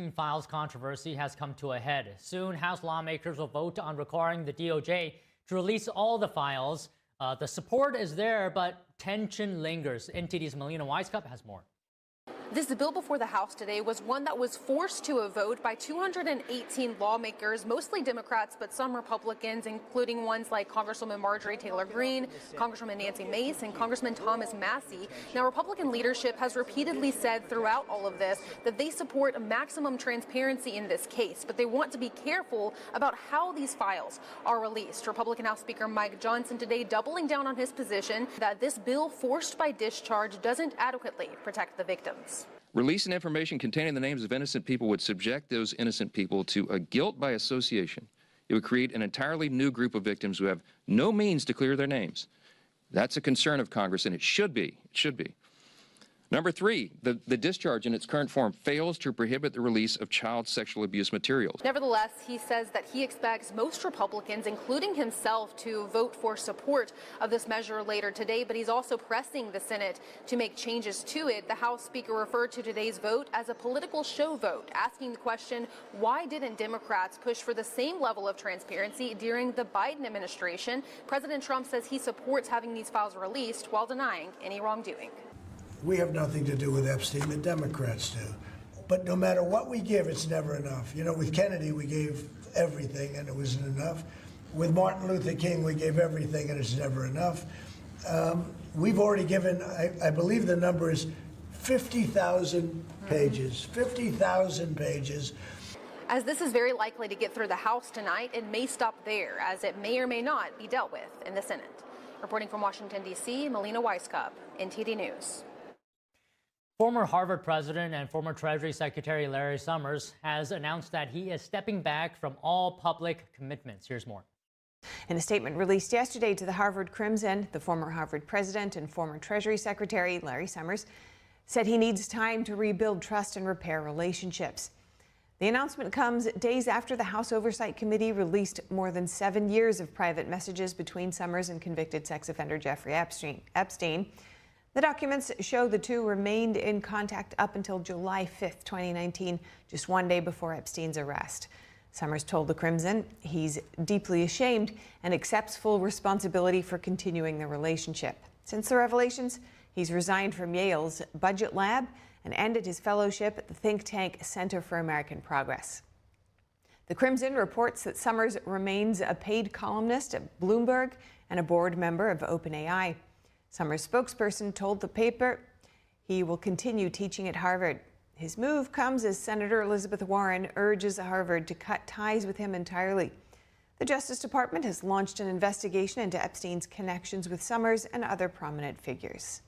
Epstein files controversy has come to a head. Soon, House lawmakers will vote on requiring the DOJ to release all the files. The support is there, but tension lingers. NTD's Melina Weisskopf has more. This bill before the House today was one that was forced to a vote by 218 lawmakers, mostly Democrats, but some Republicans, including ones like Congresswoman Marjorie Taylor Greene, Congresswoman Nancy Mace, and Congressman Thomas Massie. Now, Republican leadership has repeatedly said throughout all of this that they support maximum transparency in this case, but they want to be careful about how these files are released. Republican House Speaker Mike Johnson today doubling down on his position that this bill forced by discharge doesn't adequately protect the victims. Releasing information containing the names of innocent people would subject those innocent people to a guilt by association. It would create an entirely new group of victims who have no means to clear their names. That's a concern of Congress, and it should be. It should be. Number three, the discharge in its current form fails to prohibit the release of child sexual abuse materials. Nevertheless, he says that he expects most Republicans, including himself, to vote for support of this measure later today, but he's also pressing the Senate to make changes to it. The House Speaker referred to today's vote as a political show vote, asking the question, why didn't Democrats push for the same level of transparency during the Biden administration? President Trump says he supports having these files released while denying any wrongdoing. We have nothing to do with Epstein, the Democrats do. But no matter what we give, it's never enough. You know, with Kennedy, we gave everything and it wasn't enough. With Martin Luther King, we gave everything and it's never enough. We've already given, I believe the number is 50,000 pages, 50,000 pages. As this is very likely to get through the House tonight, it may stop there, as it may or may not be dealt with in the Senate. Reporting from Washington, D.C., Melina Weisskopf, NTD News. Former Harvard president and former Treasury Secretary Larry Summers has announced that he is stepping back from all public commitments. Here's more. In a statement released yesterday to the Harvard Crimson, the former Harvard president and former Treasury Secretary Larry Summers said he needs time to rebuild trust and repair relationships. The announcement comes days after the House Oversight Committee released more than 7 years of private messages between Summers and convicted sex offender Jeffrey Epstein. The documents show the two remained in contact up until July 5th, 2019, just one day before Epstein's arrest. Summers told the Crimson he's deeply ashamed and accepts full responsibility for continuing the relationship. Since the revelations, he's resigned from Yale's Budget Lab and ended his fellowship at the think tank Center for American Progress. The Crimson reports that Summers remains a paid columnist at Bloomberg and a board member of OpenAI. Summers' spokesperson told the paper he will continue teaching at Harvard. His move comes as Senator Elizabeth Warren urges Harvard to cut ties with him entirely. The Justice Department has launched an investigation into Epstein's connections with Summers and other prominent figures.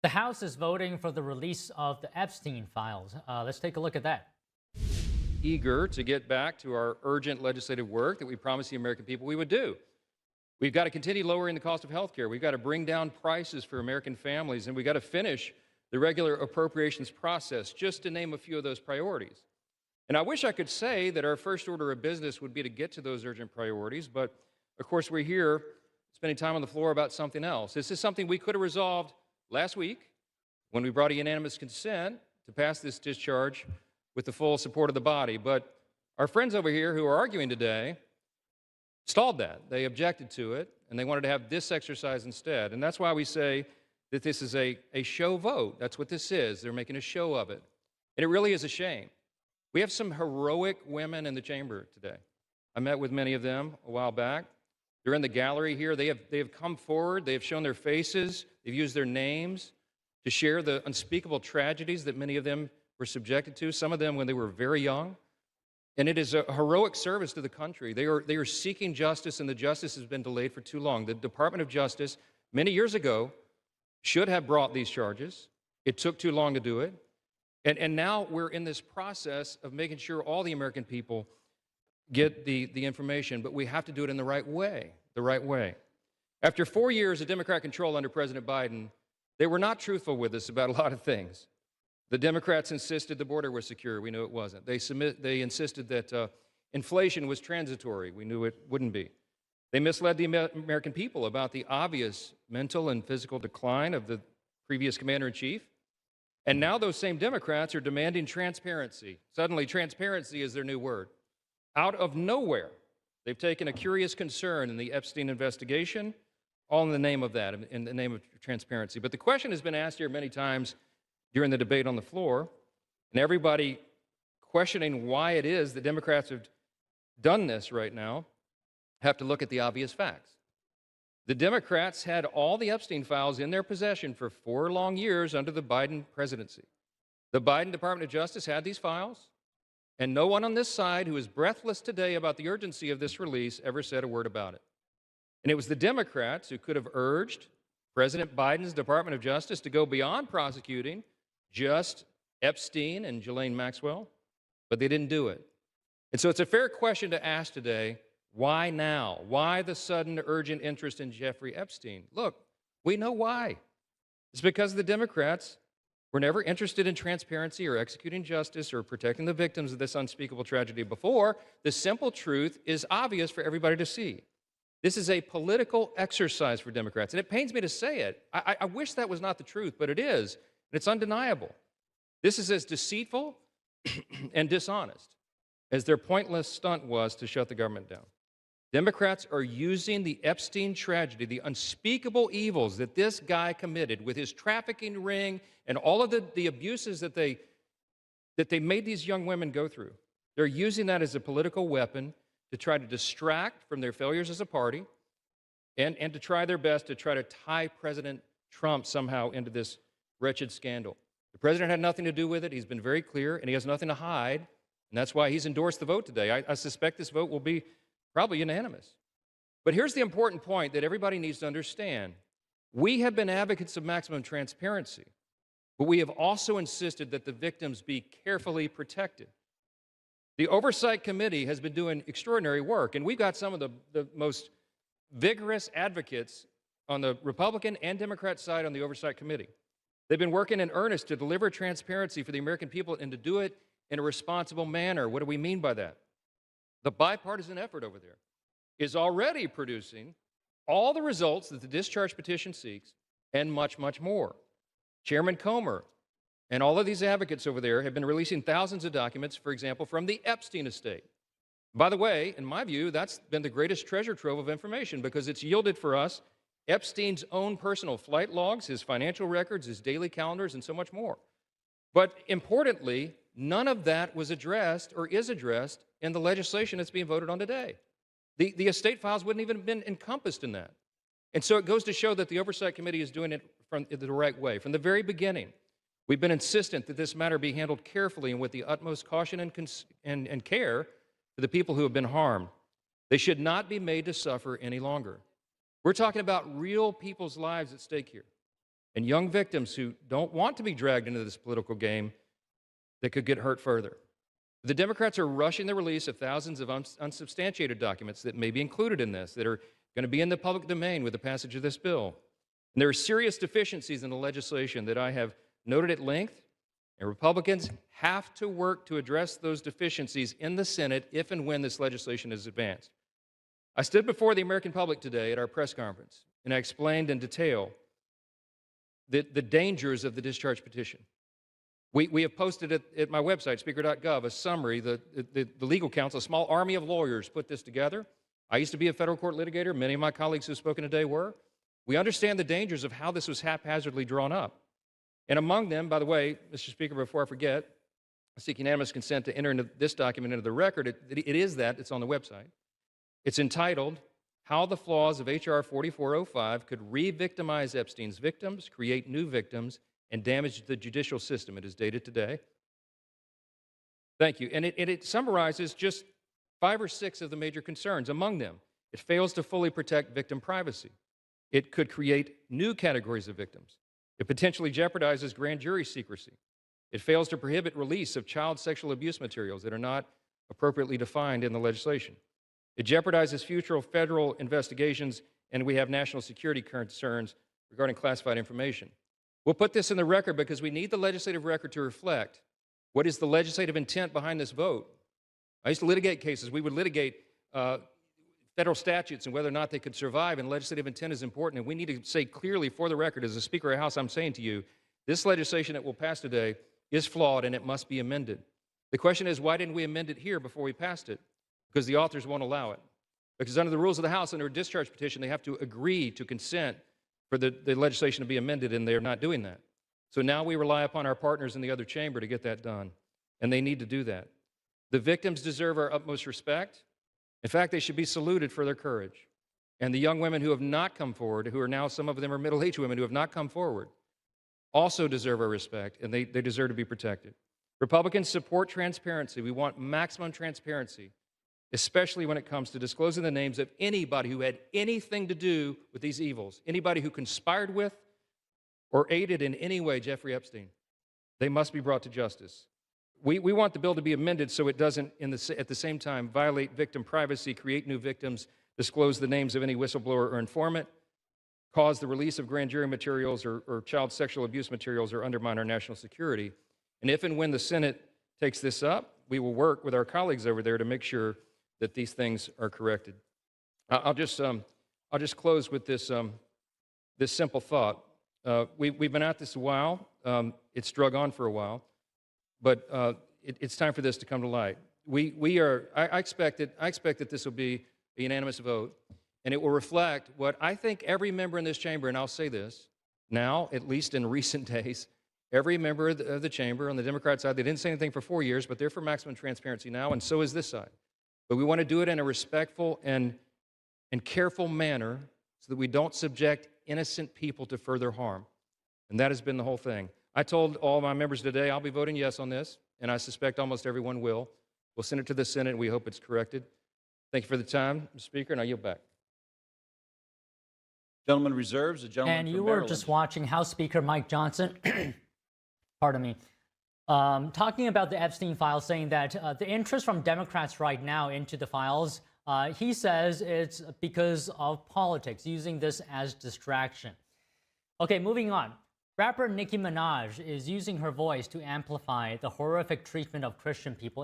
The House is voting for the release of the Epstein files. Let's take a look at that. Eager to get back to our urgent legislative work that we promised the American people we would do. We've got to continue lowering the cost of health care. We've got to bring down prices for American families, and we've got to finish the regular appropriations process, just to name a few of those priorities. And I wish I could say that our first order of business would be to get to those urgent priorities, but of course we're here spending time on the floor about something else. This is something we could have resolved last week when we brought a unanimous consent to pass this discharge with the full support of the body. But our friends over here who are arguing today stalled that. They objected to it, and they wanted to have this exercise instead. And that's why we say that this is a show vote. That's what this is. They're making a show of it. And it really is a shame. We have some heroic women in the chamber today. I met with many of them a while back. They're in the gallery here. They have come forward. They have shown their faces. They've used their names to share the unspeakable tragedies that many of them were subjected to, some of them when they were very young. And it is a heroic service to the country. They are seeking justice, and the justice has been delayed for too long. The Department of Justice, many years ago, should have brought these charges. It took too long to do it. And now we're in this process of making sure all the American people get the information, but we have to do it in the right way, After 4 years of Democrat control under President Biden, they were not truthful with us about a lot of things. The Democrats insisted the border was secure. We knew it wasn't. They insisted that inflation was transitory. We knew it wouldn't be. They misled the American people about the obvious mental and physical decline of the previous commander-in-chief. And now those same Democrats are demanding transparency. Suddenly, transparency is their new word. Out of nowhere, they've taken a curious concern in the Epstein investigation, all in the name of that, in the name of transparency. But the question has been asked here many times during the debate on the floor, and everybody questioning why it is that Democrats have done this right now have to look at the obvious facts. The Democrats had all the Epstein files in their possession for 4 long years under the Biden presidency. The Biden Department of Justice had these files, and no one on this side who is breathless today about the urgency of this release ever said a word about it. And it was the Democrats who could have urged President Biden's Department of Justice to go beyond prosecuting just Epstein and Ghislaine Maxwell, but they didn't do it. And so it's a fair question to ask today, why now? Why the sudden urgent interest in Jeffrey Epstein? Look, we know why. It's because the Democrats were never interested in transparency or executing justice or protecting the victims of this unspeakable tragedy before. The simple truth is obvious for everybody to see. This is a political exercise for Democrats, and it pains me to say it. I wish that was not the truth, but it is, and it's undeniable. This is as deceitful and dishonest as their pointless stunt was to shut the government down. Democrats are using the Epstein tragedy, the unspeakable evils that this guy committed with his trafficking ring and all of the abuses that they made these young women go through. They're using that as a political weapon to try to distract from their failures as a party and to try their best to try to tie President Trump somehow into this wretched scandal. The president had nothing to do with it. He's been very clear, and he has nothing to hide, and that's why he's endorsed the vote today. I suspect this vote will be probably unanimous. But here's the important point that everybody needs to understand. We have been advocates of maximum transparency, but we have also insisted that the victims be carefully protected. The Oversight Committee has been doing extraordinary work, and we've got some of the most vigorous advocates on the Republican and Democrat side on the Oversight Committee. They've been working in earnest to deliver transparency for the American people and to do it in a responsible manner. What do we mean by that? The bipartisan effort over there is already producing all the results that the discharge petition seeks and much, much more. Chairman Comer and all of these advocates over there have been releasing thousands of documents, for example, from the Epstein estate. By the way, in my view, that's been the greatest treasure trove of information because it's yielded for us Epstein's own personal flight logs, his financial records, his daily calendars, and so much more. But importantly, none of that was addressed or is addressed in the legislation that's being voted on today. The estate files wouldn't even have been encompassed in that. And so it goes to show that the Oversight Committee is doing it from the right way. From the very beginning, we've been insistent that this matter be handled carefully and with the utmost caution and care for the people who have been harmed. They should not be made to suffer any longer. We're talking about real people's lives at stake here, and young victims who don't want to be dragged into this political game that could get hurt further. The Democrats are rushing the release of thousands of unsubstantiated documents that may be included in this, that are going to be in the public domain with the passage of this bill. And there are serious deficiencies in the legislation that I have noted at length, and Republicans have to work to address those deficiencies in the Senate if and when this legislation is advanced. I stood before the American public today at our press conference, and I explained in detail the dangers of the discharge petition. We have posted at my website, speaker.gov, a summary. The legal counsel, a small army of lawyers, put this together. I used to be a federal court litigator. Many of my colleagues who have spoken today were. We understand the dangers of how this was haphazardly drawn up. And among them, by the way, Mr. Speaker, before I forget, I seek unanimous consent to enter into this document into the record. It's on the website. It's entitled, How the Flaws of H.R. 4405 Could Re-Victimize Epstein's Victims, Create New Victims, and Damage the Judicial System. It is dated today. Thank you. And it summarizes just 5 or 6 of the major concerns. Among them, it fails to fully protect victim privacy. It could create new categories of victims. It potentially jeopardizes grand jury secrecy. It fails to prohibit release of child sexual abuse materials that are not appropriately defined in the legislation. It jeopardizes future federal investigations, and we have national security concerns regarding classified information. We'll put this in the record because we need the legislative record to reflect what is the legislative intent behind this vote. I used to litigate cases. We would litigate federal statutes and whether or not they could survive, and legislative intent is important. And we need to say clearly for the record, as a Speaker of the House, I'm saying to you, This legislation that will pass today is flawed and it must be amended. The question is, why didn't we amend it here before we passed it? Because the authors won't allow it. Because under the rules of the House, under a discharge petition, they have to agree to consent for the legislation to be amended, and they're not doing that. So now we rely upon our partners in the other chamber to get that done, and they need to do that. The victims deserve our utmost respect. In fact, they should be saluted for their courage. And the young women who have not come forward, who are now, some of them are middle-aged women who have not come forward, also deserve our respect, and they deserve to be protected. Republicans support transparency. We want maximum transparency, especially when it comes to disclosing the names of anybody who had anything to do with these evils, anybody who conspired with or aided in any way Jeffrey Epstein. They must be brought to justice. We want the bill to be amended so it doesn't, at the same time, violate victim privacy, create new victims, disclose the names of any whistleblower or informant, cause the release of grand jury materials or child sexual abuse materials, or undermine our national security. And if and when the Senate takes this up, we will work with our colleagues over there to make sure that these things are corrected. I'll just close with this simple thought. We've been at this a while. It's drug on for a while, but it's time for this to come to light. I expect that this will be a unanimous vote, and it will reflect what I think every member in this chamber, and I'll say this now, at least in recent days, every member of the chamber on the Democrat side, they didn't say anything for 4 years, but they're for maximum transparency now, and so is this side. But we want to do it in a respectful and careful manner so that we don't subject innocent people to further harm. And that has been the whole thing. I told all my members today I'll be voting yes on this, and I suspect almost everyone will. We'll send it to the Senate, and we hope it's corrected. Thank you for the time, Mr. Speaker, and I yield back. Gentleman reserves. The gentleman And from you were Maryland. just watching House Speaker Mike Johnson, pardon me, talking about the Epstein files, saying that the interest from Democrats right now into the files, he says it's because of politics, using this as distraction. Okay, moving on. Rapper Nicki Minaj is using her voice to amplify the horrific treatment of Christian people in